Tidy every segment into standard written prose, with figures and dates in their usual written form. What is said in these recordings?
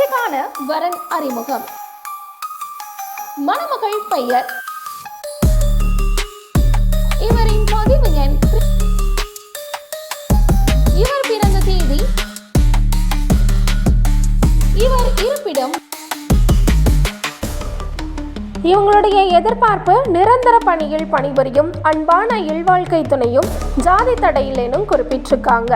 இன்றைக்கான வரன் அறிமுகம். மணமகள் பெயர், இவரின் பதிவு எண், இவர் பிறந்த தேதி, இவர் இருப்பிடம். இவங்களுடைய எதிர்பார்ப்பு நிரந்தர பணியில் பணிபுரியும் அன்பான இல்வாழ்க்கை துணையும் ஜாதி தடையிலேனும் குறிப்பிட்டிருக்காங்க.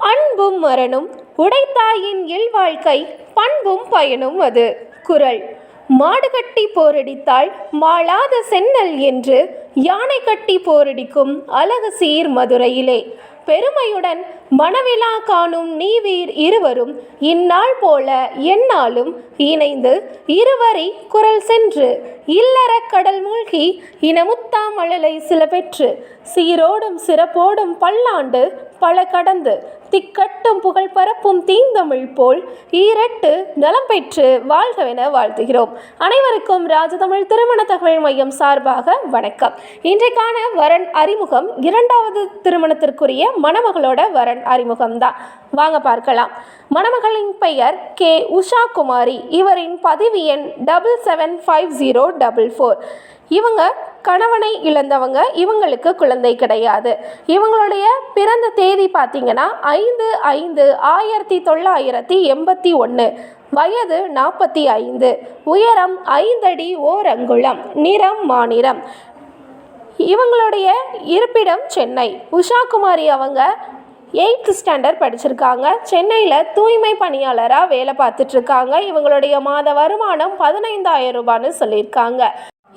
அன்பும் மரணும் உடைத்தாயின் இல்வாழ்க்கை பண்பும் பயனும் அது. குறள். மாடு கட்டி போரடித்தால் மாளாத சென்னல் என்று யானை கட்டி போரடிக்கும் அழகு சீர் மதுரையிலே. பெருமையுடன் மணவிழா காணும் நீவீர் இருவரும் இந்நாள் போல எந்நாளும் இணைந்து இருவரை குரல் சென்று இல்லற கடல் மூழ்கி இனமுத்தா மழலை சில பெற்று சீரோடும் சிறப்போடும் பல்லாண்டு பல கடந்து திக்கட்டும் புகழ் பரப்பும் தீந்தமிழ் போல் ஈரட்டு நலம் பெற்று வாழ்கவென வாழ்த்துகிறோம். அனைவருக்கும் ராஜதமிழ் திருமண தகவல் மையம் சார்பாக வணக்கம். இன்றைக்கான வரன் அறிமுகம் இரண்டாவது திருமணத்திற்குரிய மணமகளோட வரன் அறிமுகம் தான். வாங்க பார்க்கலாம். மணமகளின் பெயர் கே. உஷா குமாரி. இவரின் பதிவு எண் 775044. இவங்க கணவனை இழந்தவங்க. இவங்களுக்கு குழந்தை கிடையாது. இவங்களுடைய பிறந்த தேதி பார்த்தீங்கன்னா 5/5/1981. வயது 45. உயரம் 5 அடி 1 அங்குலம். நிறம் மாநிறம். இவங்களுடைய இருப்பிடம் சென்னை. உஷா குமாரி அவங்க 8th ஸ்டாண்டர்ட் படிச்சிருக்காங்க. சென்னையில் தூய்மை பணியாளராக வேலை பார்த்துட்ருக்காங்க. இவங்களுடைய மாத வருமானம் 15,000 ரூபான்னு சொல்லியிருக்காங்க.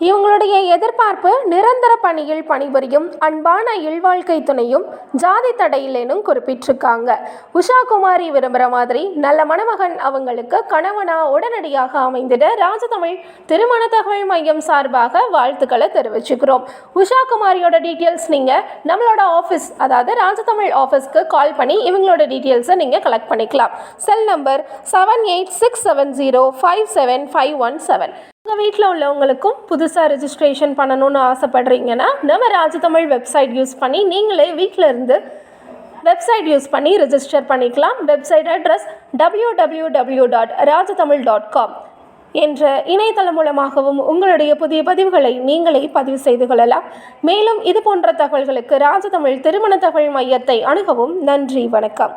இவங்களுடைய எதிர்பார்ப்பு நிரந்தர பணியில் பணிபுரியும் அன்பான இல்வாழ்க்கை துணையும் ஜாதி தடையிலேனும் குறிப்பிட்டிருக்காங்க. உஷா குமாரி விரும்புகிற மாதிரி நல்ல மணமகன் அவங்களுக்கு கணவனா உடனடியாக அமைந்திட ராஜதமிழ் திருமண தகவல் மையம் சார்பாக வாழ்த்துக்களை தெரிவிச்சுக்கிறோம். உஷா குமாரியோட டீட்டெயில்ஸ் நீங்கள் நம்மளோட ஆஃபீஸ், அதாவது ராஜதமிழ் ஆஃபீஸ்க்கு கால் பண்ணி இவங்களோட டீட்டெயில்ஸை நீங்கள் கலெக்ட் பண்ணிக்கலாம். Cell number 7867057517. உங்கள் வீட்டில் உள்ளவங்களுக்கும் புதுசாக ரெஜிஸ்ட்ரேஷன் பண்ணணும்னு ஆசைப்படுறீங்கன்னா நம்ம ராஜதமிழ் வெப்சைட் யூஸ் பண்ணி நீங்களே வீட்டில் இருந்து வெப்சைட் யூஸ் பண்ணி ரெஜிஸ்டர் பண்ணிக்கலாம். வெப்சைட் அட்ரஸ் www.rajathamil.com என்ற இணையதளம் மூலமாகவும் உங்களுடைய புதிய பதிவுகளை நீங்களே பதிவு செய்து கொள்ளலாம். மேலும் இது போன்ற தகவல்களுக்கு ராஜதமிழ் திருமண தகவல் மையத்தை அணுகவும். நன்றி, வணக்கம்.